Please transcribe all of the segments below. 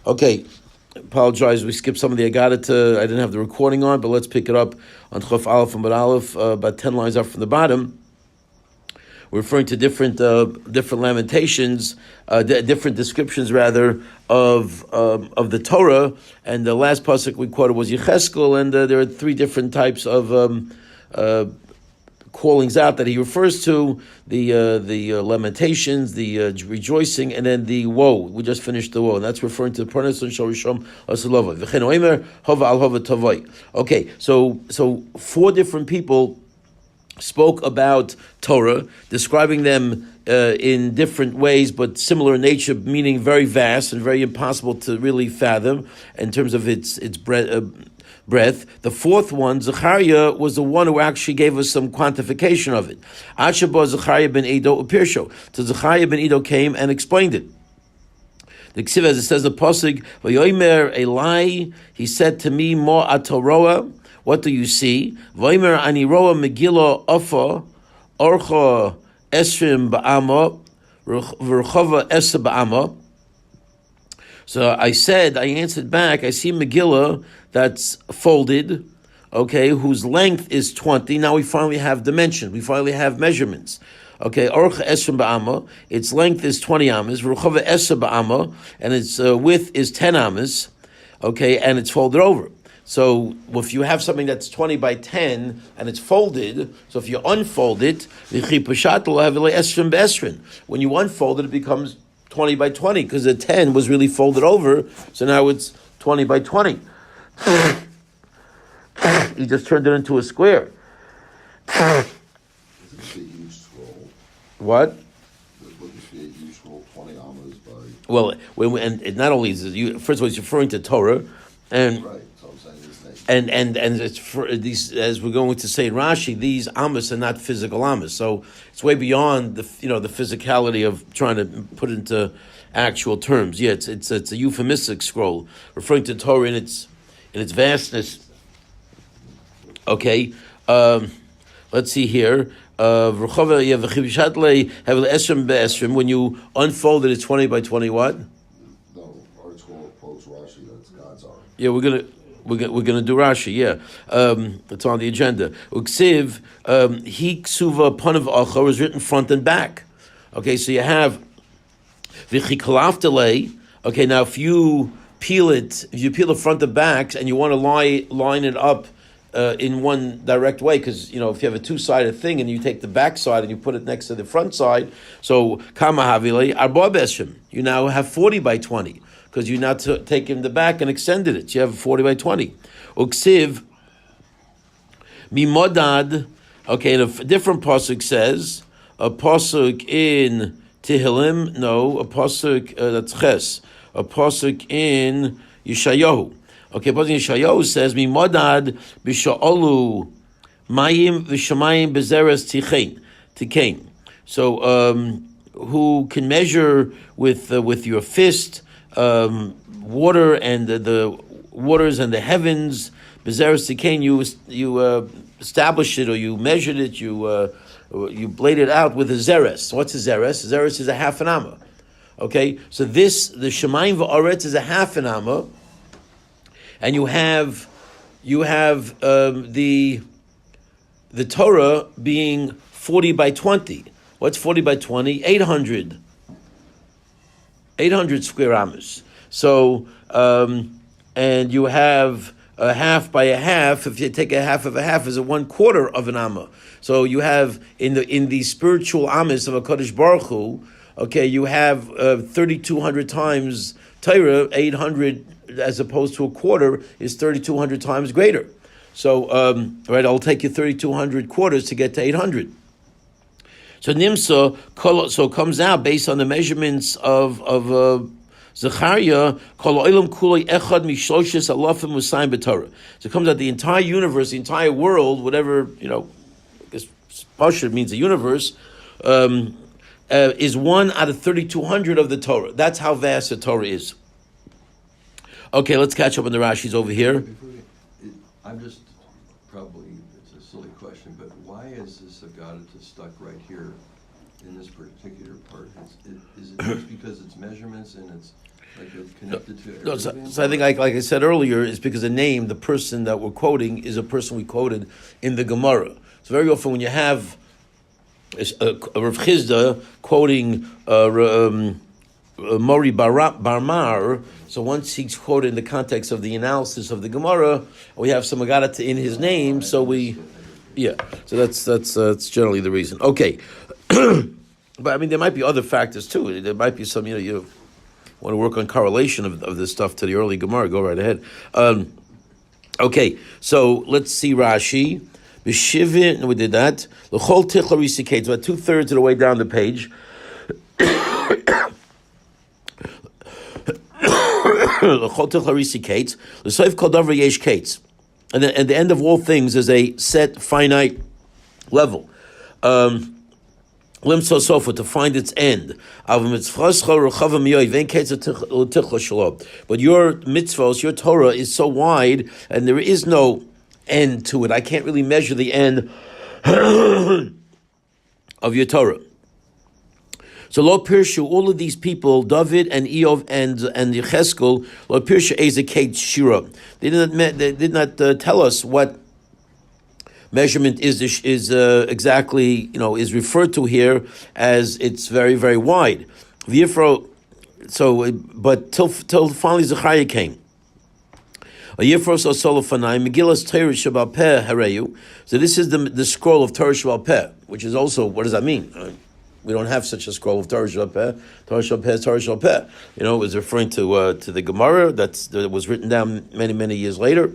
Okay, apologize. We skipped some of the Agadata. I didn't have the recording on, but let's pick it up on Chaf Aleph and Bad Aleph, about 10 lines up from the bottom. We're referring to different lamentations, different descriptions rather of the Torah. And the last pasuk we quoted was Yecheskel, and there are three different types of callings out that he refers to: the lamentations, the rejoicing, and then the woe. We just finished the woe, and that's referring to the Parnas and Shorisham Asalova. V'chen Oimer Hova Al Hova Tavoi. Okay, so four different people spoke about Torah, describing them in different ways, but similar in nature, meaning very vast and very impossible to really fathom in terms of its breadth. The fourth one, Zechariah, was the one who actually gave us some quantification of it. Achaba Zechariah ben Edo Pirsho. So Zechariah ben Edo came and explained it. The Ksiv, as it says, the Pasuk, V'yomer Elai, he said to me, Mo atoroa, what do you see? V'yomer ani roa Megillah Afa, Orcha Esrim Ba'ama, V'rchava Esa Ba'ama. So I answered back, I see Megillah that's folded, okay, whose length is 20. Now we finally have dimensions. We finally have measurements. Okay, Orcha Esrim Ba'ama, its length is 20 amas. V'rchava Esa Ba'ama, and its width is 10 amas. Okay, and it's folded over. So if you have something that's 20 by 10 and it's folded, so if you unfold it, when you unfold it, it becomes 20 by 20 because the 10 was really folded over, so now it's 20 by 20. He just turned it into a square. What? Well, and not only is it, first of all, it's referring to Torah, and right. And it's for these, as we're going to say in Rashi, these amas are not physical amas, so it's way beyond the physicality of trying to put it into actual terms. Yeah, it's a euphemistic scroll referring to Torah in its vastness. Okay, let's see here. When you unfold it, it's 20 by 20. What? No, our scroll quotes Rashi. That's God's arm. Yeah, we're gonna do Rashi. Yeah, it's on the agenda. Uksiv he ksuva panav acha is written front and back. Okay, so you have v'chikalaftale. Okay, now if you peel the front and back, and you want to line it up in one direct way, because if you have a two-sided thing and you take the back side and you put it next to the front side, so kama havile arba beshim, you now have 40 by 20. Because you now taken the back and extended it. You have 40 by 20. Uksiv mimodad. Okay, and a different pasuk says, a pasuk in Tehillim, no, a pasuk that's Ches, a pasuk in Yeshayahu. Okay, pasuk in Yeshayahu says, mimodad b'sha'olu mayim v'shamayim bezeres tikein. So, who can measure with your fist water and the waters and the heavens, bezeres tikein, you established it, or you measured it, you bladed it out with a zeres. What's a zeres? A zeres is a half an amma. Okay, so the shemayim va'aretz is a half an amma, and you have the Torah being 40 by 20. What's 40 by 20? 800 square amas. So, and you have a half by a half. If you take a half of a half, is a 1/4 of an amma. So you have in the spiritual amas of a Kodesh Baruch Hu, okay, you have 3,200 times Torah. 800 as opposed to a quarter is 3,200 times greater. So, right, I'll take you 3,200 quarters to get to 800. So Nimsa, so it comes out based on the measurements of Zechariah. So it comes out the entire universe, the entire world, whatever, I guess Pashut means the universe, is 1 out of 3,200 of the Torah. That's how vast the Torah is. Okay, let's catch up on the Rashis over here. I'm just, probably, it's a silly question, but why is this Agadata stuck right here in this particular part? Is it just because it's measurements and it's Like it's connected to No, Eruvin? so I think, like I said earlier, it's because the name, the person that we're quoting, is a person we quoted in the Gemara. So very often when you have a Rav Chizda quoting Mori Barmar, so once he's quoted in the context of the analysis of the Gemara, we have some Agadata in his name, so we, yeah. So that's generally the reason. Okay, but I mean there might be other factors too. There might be some, you want to work on correlation of this stuff to the early Gemara. Go right ahead. Okay, so let's see Rashi. B'shivin, we did that. L'chol tichla risikates, about 2/3 of the way down the page. L'chol tichla risikates. L'soif kol davar yesh kates. And at the end of all things is a set finite level. Limso sofa, to find its end. But your mitzvos, your Torah is so wide, and there is no end to it. I can't really measure the end of your Torah. So Lo Pirshu, all of these people, David and Eov and Yecheskel, Lo Pirshu Ezekiel Shira. They did not tell us what measurement is exactly, is referred to here as it's very, very wide. But till finally Zechariah came. So this is the scroll of Torah Sheba'al Peh, which is also, what does that mean? We don't have such a scroll of Torah Sheba'al Peh. Torah Sheba'al Peh is Torah Sheba'al Peh. It was referring to the Gemara that was written down many, many years later.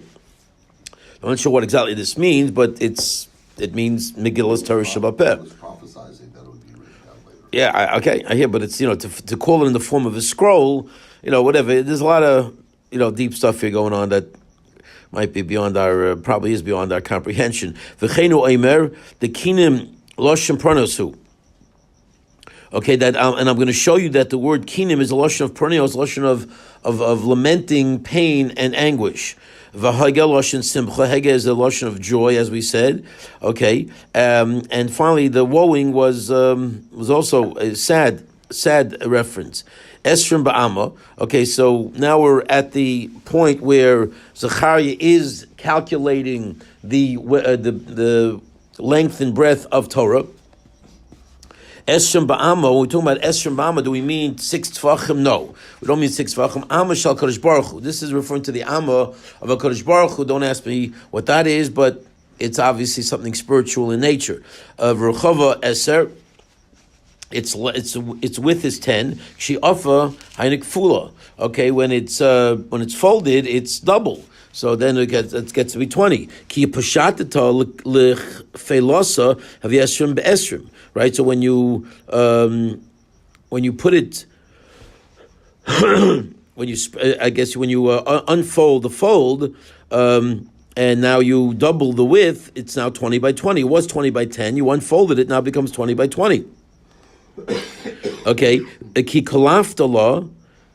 I'm not sure what exactly this means, but it means Megillah's Torah Sheba'al Peh. was prophesizing that it would be written down later. Yeah, I hear, but it's to call it in the form of a scroll, whatever. There's a lot of deep stuff here going on that might be beyond our probably is beyond our comprehension. V'cheinu omer the kinim loshem pronosu. Okay, and I'm going to show you that the word kinim is a loshen of pronos, loshen of lamenting pain and anguish. V'hagel loshen simcha. Hege is the loshen of joy, as we said. Okay, and finally the woeing was also a sad reference. Esrim ba'ama. Okay, so now we're at the point where Zechariah is calculating the length and breadth of Torah. Esrim ba'ama. When we're talking about Esrim ba'ama, do we mean 6 tefachim? No, we don't mean 6 tefachim. Amma shal Kadosh Baruch Hu. This is referring to the Amma of a Kadosh Baruch Hu. Don't ask me what that is, but it's obviously something spiritual in nature. Rechava Eser. Its width is 10. She offer heinik fula. Okay, when it's folded, it's double. So then it gets to be 20. Ki pashatata lefelosa have yesrim be'esrim. Right. So when you put it, when you unfold the fold, and now you double the width, it's now 20 by 20. It was 20 by 10. You unfolded it, now it becomes 20 by 20. Okay, ki kalaftala,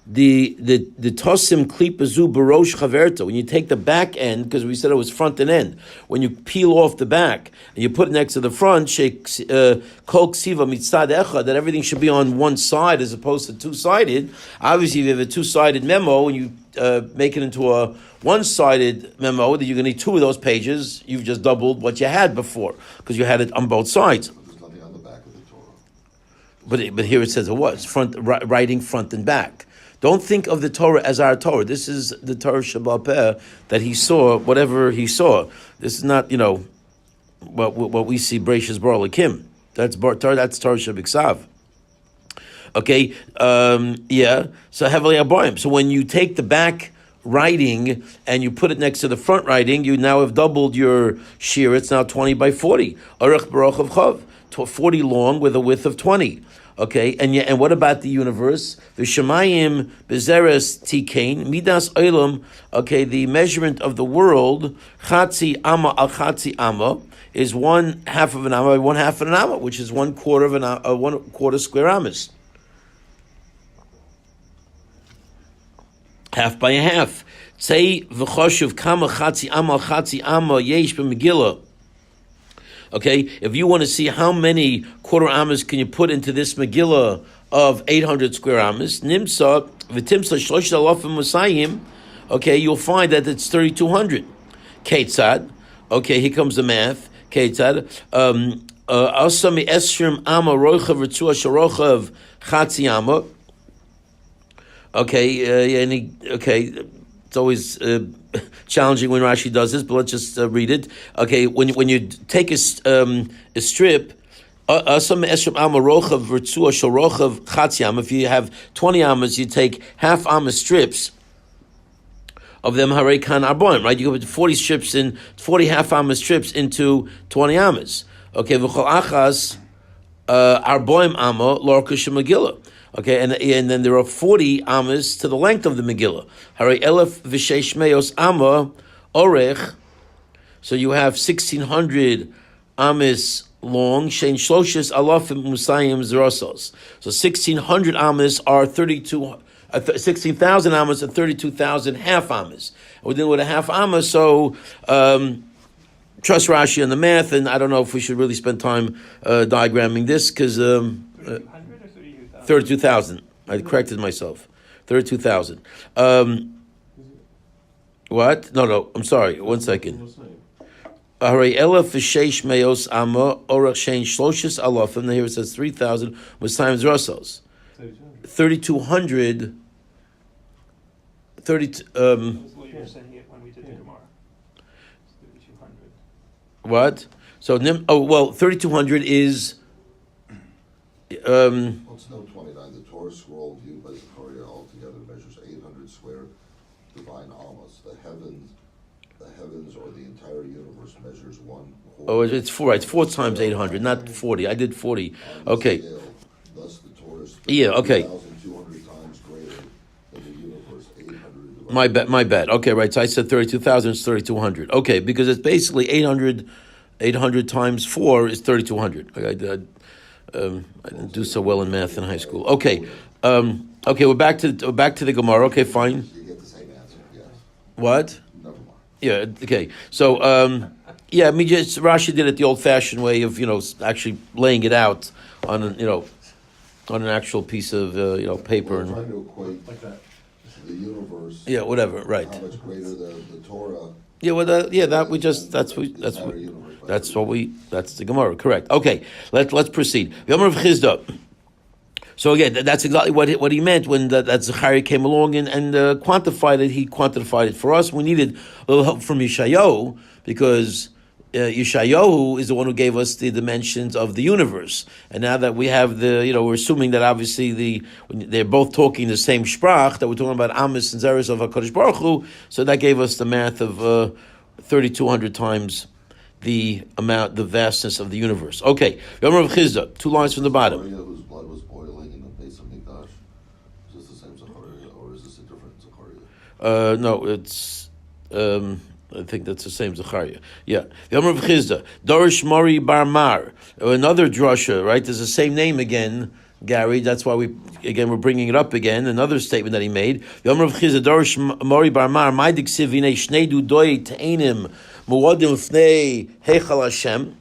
the tosim klipazu barosh chaverta. When you take the back end, because we said it was front and end, when you peel off the back and you put it next to the front, kol ksiva mitzad echa, that everything should be on one side as opposed to two-sided. Obviously, if you have a two-sided memo and you make it into a one-sided memo, that you're going to need 2 of those pages. You've just doubled what you had before because you had it on both sides. There's nothing on the back of the Torah. But here it says it was writing front and back. Don't think of the Torah as our Torah. This is the Torah Sheba'al Peh that he saw, whatever he saw. This is not, what we see Breishis Bar Lakim. That's Torah Shebiksav. Okay, so heavily abayim. So when you take the back writing and you put it next to the front writing, you now have doubled your shear. It's now 20 by 40. Arach Baruch of Chav, 40 long with a width of 20. Okay, and what about the universe? V'shamayim bezeres tikain midas olam. Okay, the measurement of the world, chatzi amma al chatzi amma, is 1/2 of an amma by 1/2 of an amma, which is 1/4 of an 1/4 square amas. Half by a half. Say v'choshuv kama chatzi amma yesh b'megillah. Okay, if you want to see how many quarter amas can you put into this Megillah of 800 square amas, nimsa v'timsa shlosh alafim musayim. Okay, you'll find that it's 3,200. Ketzad. Okay, here comes the math. Ketzad. Asami esrim ama roichav ritzua sharochav chatzi ama. Okay, it's always challenging when Rashi does this, but let's just read it. Okay, when you take a strip, if you have 20 amas, you take half amma strips of them harei kan arboim, right? You go put 40 strips in 40 half amma strips into 20 amas. Okay, v'chol achas arboim amma lorkush Megillah. Okay, and then there are 40 amas to the length of the Megillah. Harei elef v'sheish meos amma orech. So you have 1,600 amas long. Shein shloshes alafim musayim zerosos. So 1,600 amas are 16,000 amas and 32,000 half amas. We're dealing with a half amma, so trust Rashi on the math, and I don't know if we should really spend time diagramming this, because 32,000. I corrected myself. 32,000. What? No, I'm sorry. 1 second. Harei elef v'sheish meos amma orach shein shloshes alafim. Here it says 3,000 was times Russos. 3,200. 30. That's what you were saying it when we did the Gemara. 3,200. What? So 3,200 is. What's no 29? The Torah scroll viewed by Zechariah altogether measures 800 square divine almas. The heavens or the entire universe measures one. Oh, it's 4. Right, it's 4 times 800, not 40. I did 40. Okay. Thus the Torah is Okay. 3,200 times greater than the universe. 800. My bad. Okay, right. So I said 32,000. It's 3,200. Okay, because it's basically 800 times 4 is 3,200. I didn't do so well in math in high school. Okay, we're back to the Gemara. Okay, fine. You get the same answer. Yes. What? Never mind. Yeah. Okay. So just Rashi did it the old-fashioned way of actually laying it out on an actual piece of paper We're and trying to equate Like that. the universe. whatever. Right. How much greater the Torah. Yeah. Well, that's the Gemara. Correct. Okay. Let's proceed. Yomer of Chizda. So again, that's exactly what he meant when that Zechariah came along and quantified it. He quantified it for us. We needed a little help from Yeshayahu because Yeshayahu is the one who gave us the dimensions of the universe. And now that we have we're assuming that obviously they're both talking the same sprach, that we're talking about Amos and Zeres of HaKadosh Baruch Hu, so that gave us the math of 3,200 times the vastness of the universe. Okay, Yomer of Chizda, 2 lines from the bottom. Zechariah, whose blood was boiling in the base of Mikdash. Is this the same Zechariah or is this a different Zechariah? No, it's. I think that's the same Zechariah. Yeah. The Yomer of Chizda, Dorish Mori Bar Mar, another drasha, right? There's the same name again, Gary. That's why we're bringing it up again. Another statement that he made. The Yomer of Chizda, Dorish Mori Bar Mar, Maidik Sivine Shneidu Doi Teinim Muadim Fnei Heichal Hashem.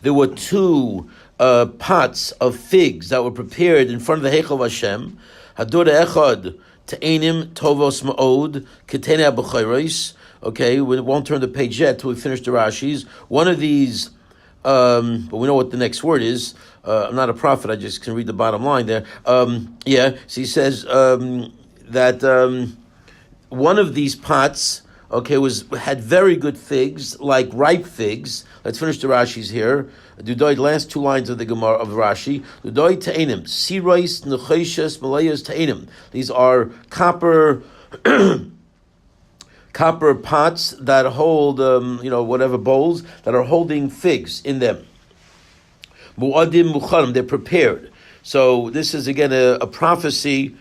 There were 2 pots of figs that were prepared in front of the Heichal of Hashem. Hadur Echad Teinim Tovos Ma'od Ketene B'chayros. Okay, we won't turn the page yet till we finish the Rashis. One of these, but we know what the next word is. I'm not a prophet; I just can read the bottom line there. So he says that one of these pots, had very good figs, like ripe figs. Let's finish the Rashis here. Dudoi, last 2 lines of the Gemara of Rashi. Dudoi ta'enim, sirois nechoshes malayos ta'enim. These are copper pots that hold, whatever bowls that are holding figs in them. Mu'adim mucharim, they're prepared. So this is again a prophecy.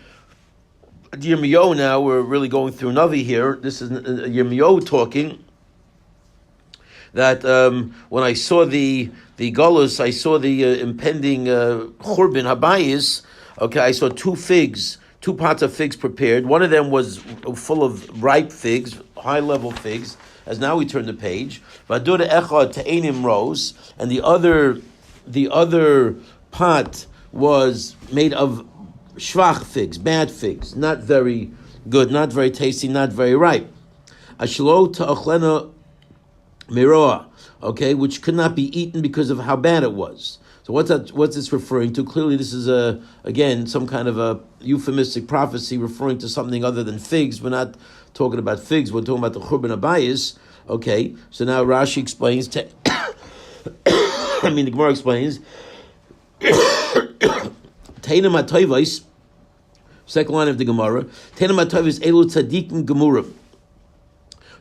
Yirmiyahu now, we're really going through Navi here. This is Yirmiyahu talking that when I saw the Golus, I saw the impending Churban Habayis. Okay, I saw 2 pots of figs prepared. One of them was full of ripe figs, high-level figs. As now we turn the page, Vadur echad ta'enim rose, and the other pot was made of shvach figs, bad figs, not very good, not very tasty, not very ripe. Ashlo ta'ochlena miroa, okay, which could not be eaten because of how bad it was. So what's this referring to? Clearly this is again some kind of a euphemistic prophecy referring to something other than figs. We're not talking about figs, we're talking about the Churban Abayis. Okay, so now Rashi explains, the Gemara explains, Teinem HaToivos, second line of the Gemara, Teinem HaToivos Elu Tzadikim Gemurim.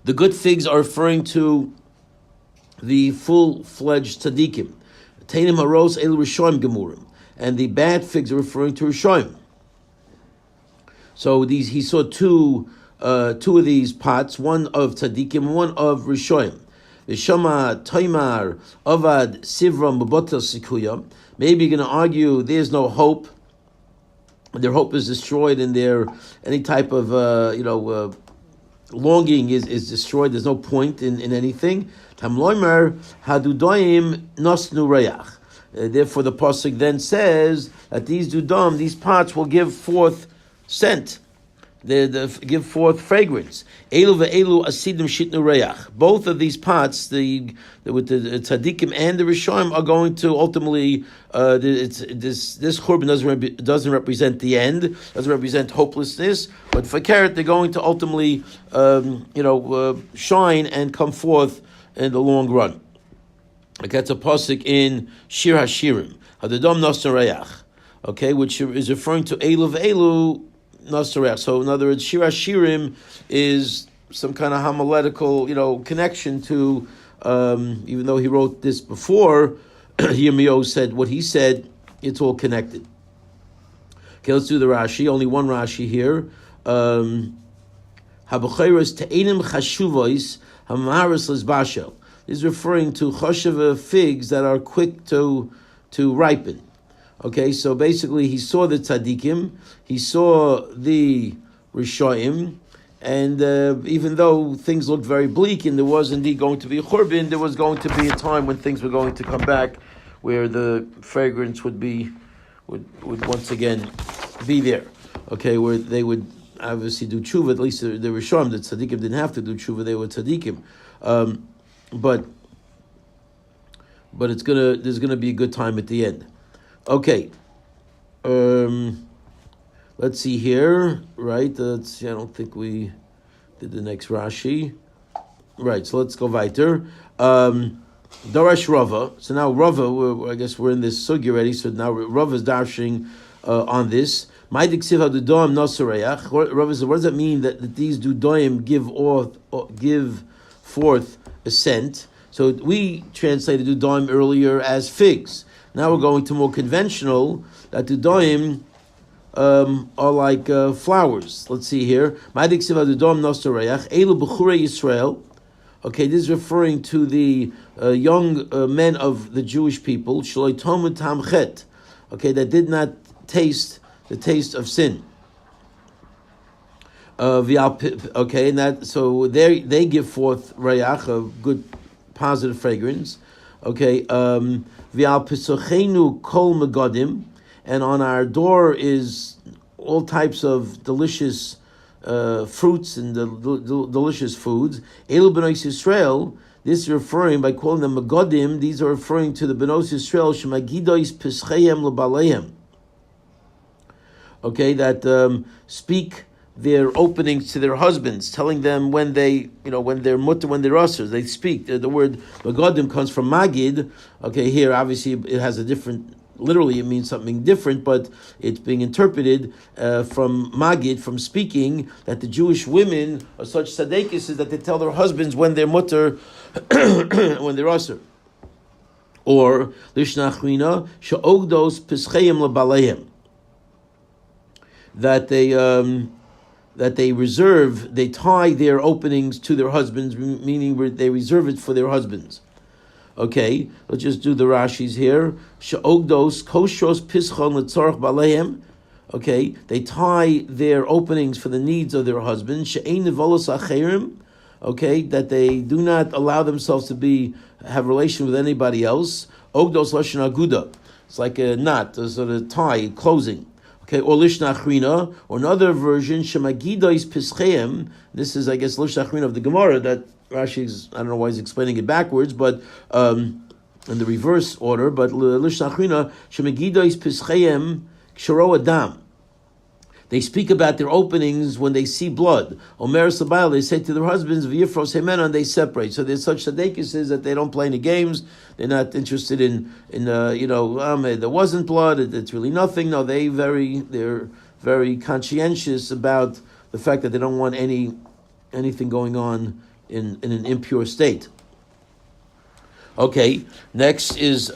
The good figs are referring to the full-fledged tzaddikim. Teinem haros el rishoim gemurim, and the bad figs are referring to rishoim. So he saw two of these pots, one of tzaddikim, one of rishoim. V'shama toimar avad sivram b'botel sikuya. Maybe you're going to argue there's no hope. Their hope is destroyed, and their any type of longing is destroyed. There's no point in anything. Tamloimer hadudoim nosnu reyach. Therefore, the pasuk then says that these dudam, these pots, will give forth scent. They give forth fragrance. Elu ve'elu asidim shitnu reyach. Both of these pots, with the tzaddikim and the rishonim, are going to ultimately. This churban doesn't represent the end, doesn't represent hopelessness, but for carrot they're going to ultimately, shine and come forth in the long run. Like that's a pasuk in Shir Hashirim, Hadadam Nosnu Reyach, okay, which is referring to Elu ve'elu Nosnu Reyach. So in other words, Shir Hashirim is some kind of homiletical, connection to, even though he wrote this before, Yirmiyahu said what he said, it's all connected. Okay, let's do the Rashi. Only one Rashi here. Habuchayros te'enim chashuvois hamaris lesbashel. This is referring to choshev figs that are quick to ripen. Okay, so basically he saw the tzaddikim, he saw the rishoim, and even though things looked very bleak and there was indeed going to be a churban, there was going to be a time when things were going to come back, where the fragrance would once again be there. Okay, where they would obviously do tshuva. At least the rishonim, the tzaddikim didn't have to do tshuva; they were tzaddikim. But there's gonna be a good time at the end. Okay. Let's see here, right? I don't think we did the next Rashi. Right, so let's go weiter. Darash Rava. So now Rava, I guess we're in this sugi already, so now Rava is dashing on this. Rava says, what does that mean that these dudoim give forth a scent? So we translated dudoim earlier as figs. Now we're going to more conventional, that dudoim are like flowers. Let's see here. Okay, this is referring to the young men of the Jewish people, okay, that did not taste the taste of sin. Okay, and that so they give forth rayach, a good positive fragrance. Okay, v'al pesochenu kol megadim, and on our door is all types of delicious fruits and delicious foods. Elu b'nos Yisrael. This is referring, by calling them megadim, these are referring to the b'nos Yisrael shemagidois pescheihem lebaleihem. Okay, that speak their openings to their husbands, telling them when they, when they're mutter, when they're users, they speak. The word megadim comes from magid. Okay, here obviously it has a different. Literally, it means something different, but it's being interpreted from magid, from speaking, that the Jewish women are such tzadekis that they tell their husbands when they're mutter, when they're usher. Or lishnachrina she'ogdos pischayim lebaleim, that they reserve, they tie their openings to their husbands, meaning they reserve it for their husbands. Okay, let's just do the Rashis here. She'ogdos koshos pischon letzorach balehem. Okay, they tie their openings for the needs of their husbands. She'ein nevolos acherim. Okay, that they do not allow themselves to have relation with anybody else. Ogdos lashon aguda. It's like a knot, a sort of tie, closing. Okay, or Lishna Achrina, or another version, Shemagidois Pischeim. This is, I guess, Lishna Achrina of the Gemara, that Rashi is, I don't know why he's explaining it backwards, but in the reverse order, but Lishna Achrina, Shemagidois Pischeim Ksharo Adam. They speak about their openings when they see blood. Omer Sabayel, they say to their husbands, V'yifros Hemena, and they separate. So there's such tzaddikus is that they don't play any games. They're not interested in there wasn't blood. It's really nothing. No, they're very conscientious about the fact that they don't want anything going on in an impure state. Okay, next is.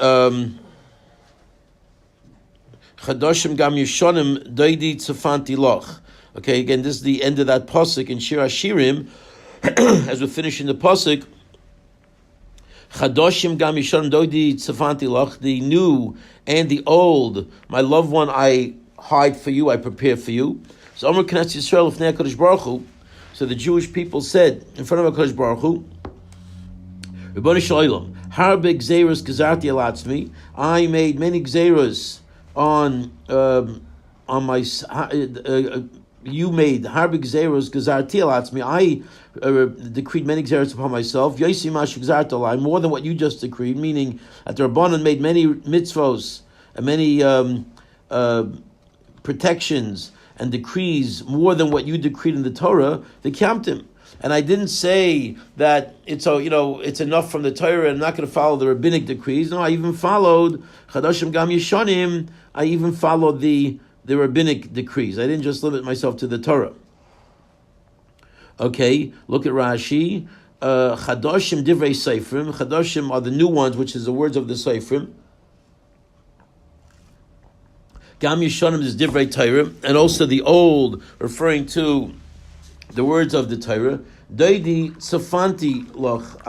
Chadoshim gam yishonim doidi tzafanti loch. Okay, again, this is the end of that pasuk in Shir Hashirim. As we're finishing the pasuk, Chadoshim gam yishonim doidi tzafanti loch. The new and the old, my loved one, I hide for you, I prepare for you. So Amar Knesset Yisrael Lifnei HaKadosh Baruch Hu. So the Jewish people said in front of HaKadosh Baruch Hu, Ribono Shel Olam, harbe gzeiros gazarti alatzmi. I made many gzeiros on my you made harbig zeros gazarti alatzmi. I decreed many zeros upon myself. Yosim mash gazartalai, more than what you just decreed. Meaning that the Rabbanan made many mitzvos and many protections and decrees more than what you decreed in the Torah. The Kamtim. And I didn't say that it's enough from the Torah and I'm not going to follow the rabbinic decrees. No, I even followed Chadoshim Gam Yishonim. I even followed the rabbinic decrees. I didn't just limit myself to the Torah. Okay, look at Rashi. Chadoshim Divrei Seifrim. Chadoshim are the new ones, which is the words of the Seifrim. Gam Yishonim is Divrei Torah, and also the old, referring to the words of the Torah. Doidi Tzafanti Loch.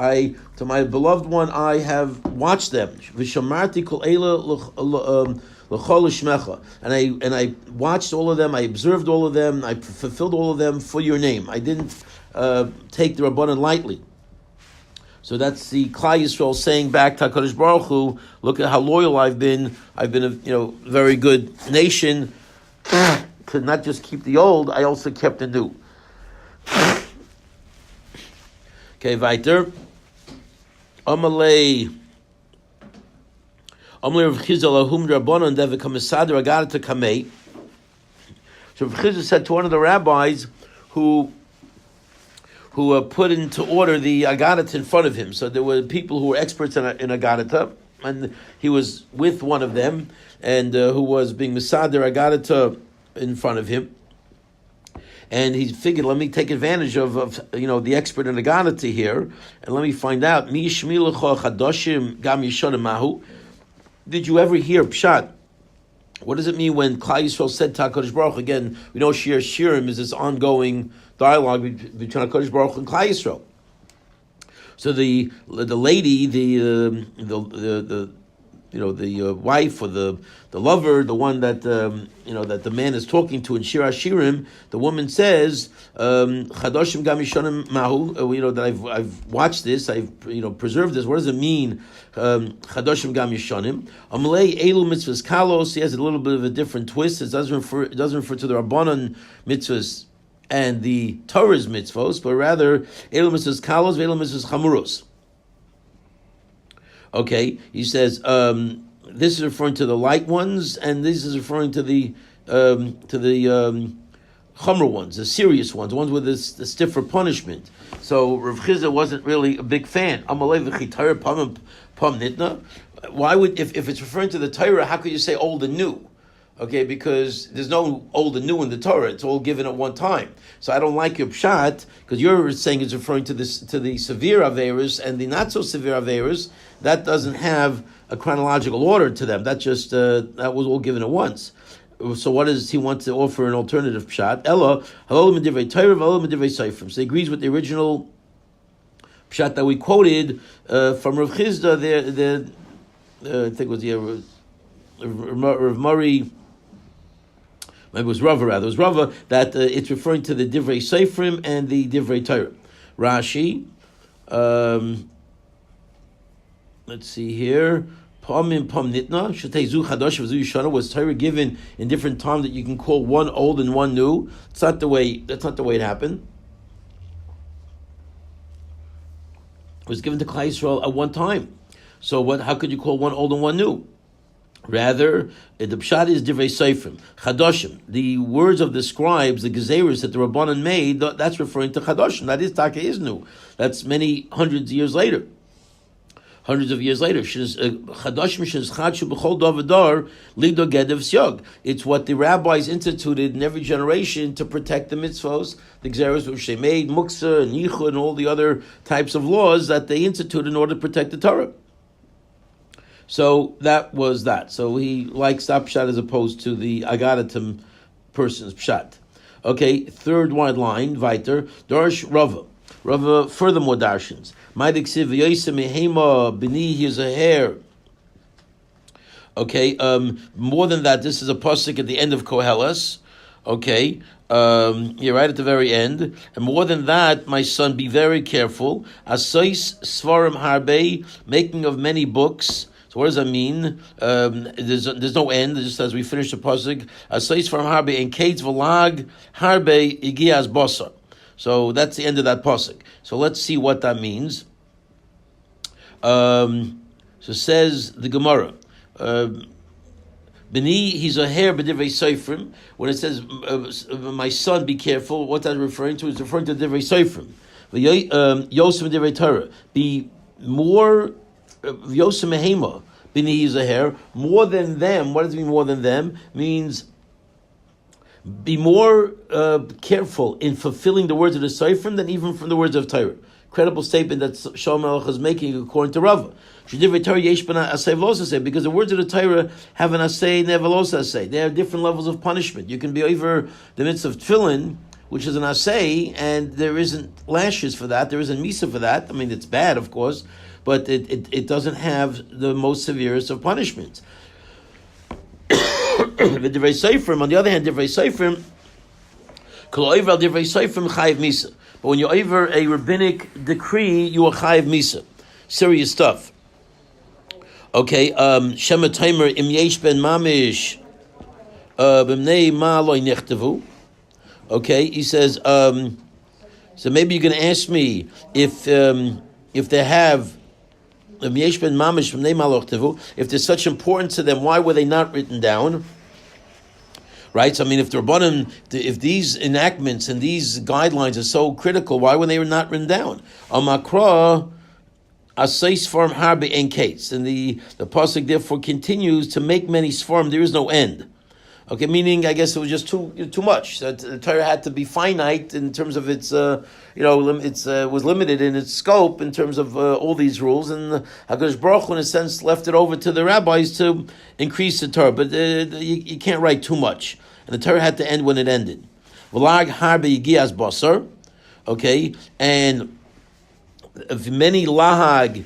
To my beloved one, I have watched them. V'shamarti kol eila l'chol shmecha. And I watched all of them. I observed all of them. I fulfilled all of them for your name. I didn't take the Rabbanan lightly. So that's the Klal Yisrael saying back to HaKadosh Baruch Hu, look at how loyal I've been. I've been a very good nation to not just keep the old, I also kept the new. Okay, weiter. Amalei Rav Chizda lahum Rabbanan devekam mesader agadah kamei. So Rav Chizda said to one of the rabbis who put into order the agadah in front of him. So there were people who were experts in agadah, and he was with one of them, and who was being mesader agadah in front of him. And he figured, let me take advantage of the expert in the Agadata here, and let me find out. Mi shmilecha chadoshim gam yishonim mahu. Did you ever hear pshat? What does it mean when Klal Yisrael said to HaKadosh Baruch Hu? Again, we know Shir Shirim is this ongoing dialogue between HaKadosh Baruch Hu and Klal Yisrael. So the lady, the wife or the lover, the one that that the man is talking to in Shir Hashirim, the woman says, "Chadoshim gam yishonim mahu." That I've watched this, I've preserved this. What does it mean? Chadoshim gam yishonim. Amalei elu mitzvahs kalos. He has a little bit of a different twist. It doesn't refer to the Rabbanan mitzvahs and the Torah's mitzvahs, but rather elu mitzvahs kalos, elu mitzvahs chamuros. Okay, he says this is referring to the light ones, and this is referring to the chumra ones, the serious ones, the ones with the stiffer punishment. So Rav Chizda wasn't really a big fan. Why would if it's referring to the Torah, how could you say old and new? Okay, because there's no old and new in the Torah; it's all given at one time. So I don't like your pshat because you're saying it's referring to the severe averos and the not so severe averos. That doesn't have a chronological order to them. That just that was all given at once. So what does he want to offer an alternative pshat? Ella halol medivrei Torah, halol medivrei seifrim. So he agrees with the original pshat that we quoted from Rav Chizda. I think it was Rav Murray. Maybe it was Rava rather. It was Rava that it's referring to the Divrei Seifrim and the Divrei Torah. Rashi, let's see here. Pamim pam nitna shetei zu chadash v'zu yishana. Was Torah given in different times that you can call one old and one new? That's not the way it happened. It was given to Klal Yisrael at one time. So how could you call one old and one new? Rather, the pshat is divrei seifrim, chadoshim. The words of the scribes, the gezeros that the Rabbanan made, that's referring to chadoshim. That is taka is new. That's many hundreds of years later. Hundreds of years later, it's what the rabbis instituted in every generation to protect the mitzvos, the gzeros which they made, muksa and yichud and all the other types of laws that they instituted in order to protect the Torah. So that was that. So he likes that pshat as opposed to the agadatim person's pshat. Okay, third wide line, weiter, Darsh Rava. Rava furthermore darshans. Maidiksiv v'yosem mehema b'ni, here's a hair. Okay, more than that, this is a pasuk at the end of Koheles. Okay, you're right at the very end. And more than that, my son, be very careful. Asais svarim harbe, making of many books. So what does that mean? There's no end. Just as we finish the pasuk, asais svarim harbe and kates v'lag harbe igias bosa. So that's the end of that pasuk. So let's see what that means. So says the Gemara, B'ni, he's a hair b'divrei seifrim. When it says, my son, be careful, what that's referring to is referring to divrei seifrim. Yosem divrei Torah. Be more, Yosem mehema, B'ni, he's a hair, more than them. What does it mean more than them? Means be more careful in fulfilling the words of the Seifrim than even from the words of Torah. Credible statement that Shalom Melech is making according to Rava. Because the words of the Torah have an asay, nevelos asay. They have different levels of punishment. You can be over the midst of tefillin, which is an asay, and there isn't lashes for that, there isn't misa for that. I mean, it's bad, of course, but it doesn't have the most severest of punishments. The divrei seifrim, on the other hand, divrei seifrim, kol over divrei seifrim chayiv misa. But when you're over a rabbinic decree, you are chayiv misa. Serious stuff. Okay, Shema Timer im yesh ben mamish b'mnei ma loy nechtevu. Okay, he says. So maybe you're going to ask me if they have. If there's such importance to them, why were they not written down? Right? So I mean, if the Rabbanim, if these enactments and these guidelines are so critical, why were they not written down? Amakra asay sfarm harbe en kates, and the pasuk therefore continues to make many sfarm. There is no end. Okay, meaning I guess it was just too much. The Torah had to be finite in terms of its, was limited in its scope in terms of all these rules, and HaKadosh Baruch Hu, in a sense, left it over to the rabbis to increase the Torah. But you can't write too much, and the Torah had to end when it ended. V'lag harbe yigias basar, okay, and if many lahag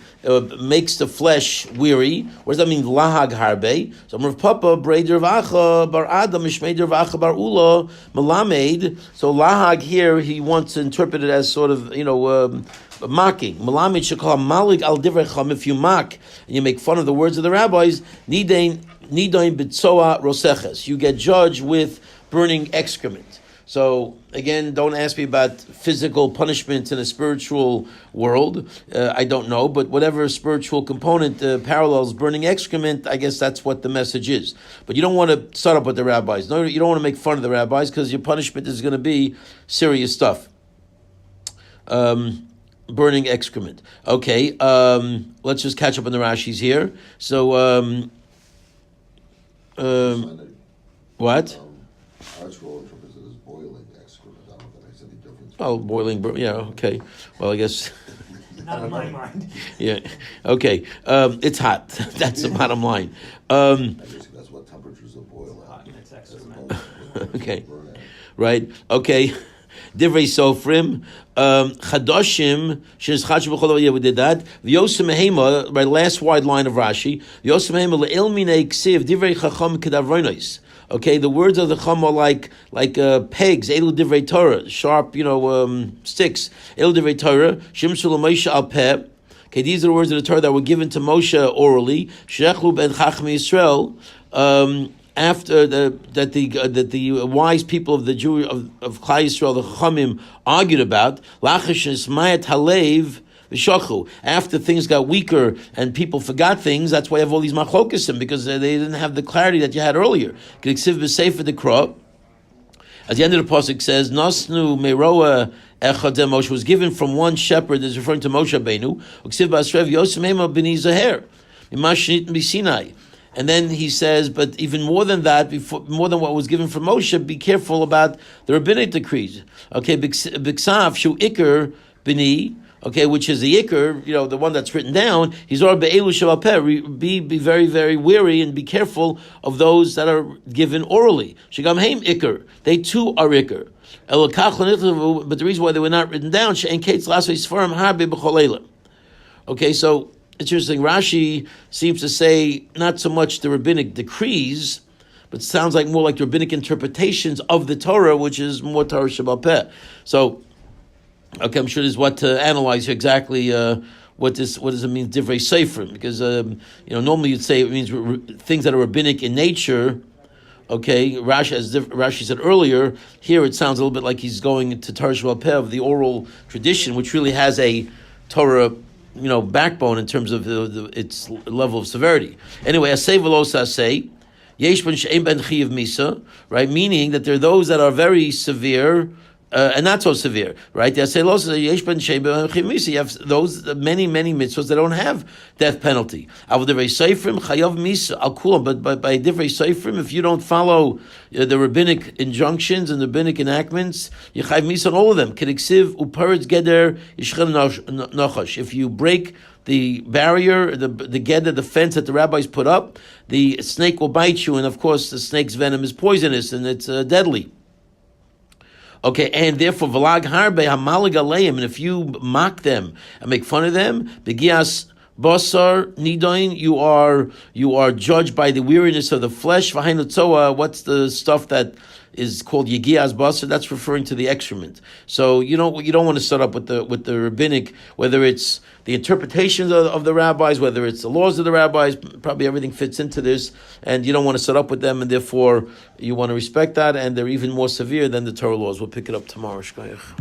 makes the flesh weary. What does that mean? Lahag harbe. So Rav Papa breder vacha bar Adam mishmeder vacha bar Ula melamed. So lahag here he wants to interpret it as sort of mocking. Melamed shekal malig al divrei chacham. If you mock and you make fun of the words of the rabbis, nidain bitzoa roseches. You get judged with burning excrement. So again, don't ask me about physical punishments in a spiritual world. I don't know, but whatever spiritual component parallels burning excrement, I guess that's what the message is. But you don't want to start up with the rabbis. No, you don't want to make fun of the rabbis because your punishment is going to be serious stuff. Burning excrement. Okay, let's just catch up on the Rashis here. So, what? Oh, boiling, yeah, okay. Well, I guess... Not in my mind. Yeah, okay. It's hot. That's the bottom line. I guess that's what temperatures of boil at. It's excellent. Okay, right, okay. Divrei Sofrim, Chadoshim, Shenischach B'chol, yeah, we did that. V'yosem Mehema, right, last wide line of Rashi. V'yosem Mehema le'il minei ksiv, Divrei Chacham kedavronos. Okay, the words of the Chum are like pegs, Edel Divrei Torah, sharp, sticks. Edel Divrei Torah, Shimshul Moshe al Peh, Okay, these are the words of the Torah that were given to Moshe orally. Shechlu ben Chachmi Yisrael. After that the wise people of the Jew of Klal Yisrael, the Chachamim, argued about Lachash Ismayat Halev V'Shachu. After things got weaker and people forgot things, that's why you have all these machlokesim, because they didn't have the clarity that you had earlier. K'Ksiv b'Sefer Dekra. At the end of the pasuk says, "Nasnu meroa echadem." Moshe was given from one shepherd. Is referring to Moshe Rabbeinu. Uksiv b'Asrev Yosem Ema b'ni Zaher, Mimashnit b'Sinai. And then he says, but even more than that, more than what was given from Moshe, be careful about the rabbinic decrees. Okay, b'ksav shu ikar b'ni. Okay, which is the ikar, the one that's written down. He's already be'elu shel peh. Be very, very wary and be careful of those that are given orally. Shegam heim ikar. They too are ikar. But the reason why they were not written down, she'en kates lasvei sfarim harbe b'chol elam. Okay, so it's interesting. Rashi seems to say not so much the rabbinic decrees, but sounds like more like the rabbinic interpretations of the Torah, which is more Torah Shebal Peh. So, okay, I'm sure there's what to analyze here exactly. What does it mean, divrei seifrim? Because normally you'd say it means things that are rabbinic in nature. Okay, Rashi said earlier. Here it sounds a little bit like he's going to Torah Shebal Peh of the oral tradition, which really has a Torah backbone in terms of its level of severity. Anyway, asay velos asay, yesh ben she'em ben chiyav misa, right? Meaning that there are those that are very severe and not so severe, right? You have those many mitzvahs that don't have death penalty. But by divrei seifrim, if you don't follow the rabbinic injunctions and the rabbinic enactments, you chayv misa on all of them. If you break the barrier, the geder, the fence that the rabbis put up, the snake will bite you, and of course the snake's venom is poisonous and it's deadly. Okay, and therefore, v'lag harbe hamalig aleim, and if you mock them and make fun of them, begias basar nidoin, you are judged by the weariness of the flesh. V'hain l'tzoa, what's the stuff that is called yigias basar? That's referring to the excrement. So you don't want to start up with the rabbinic, whether it's the interpretations of the rabbis, whether it's the laws of the rabbis. Probably everything fits into this, and you don't want to set up with them, and therefore you want to respect that, and they're even more severe than the Torah laws. We'll pick it up tomorrow. Shkoyach.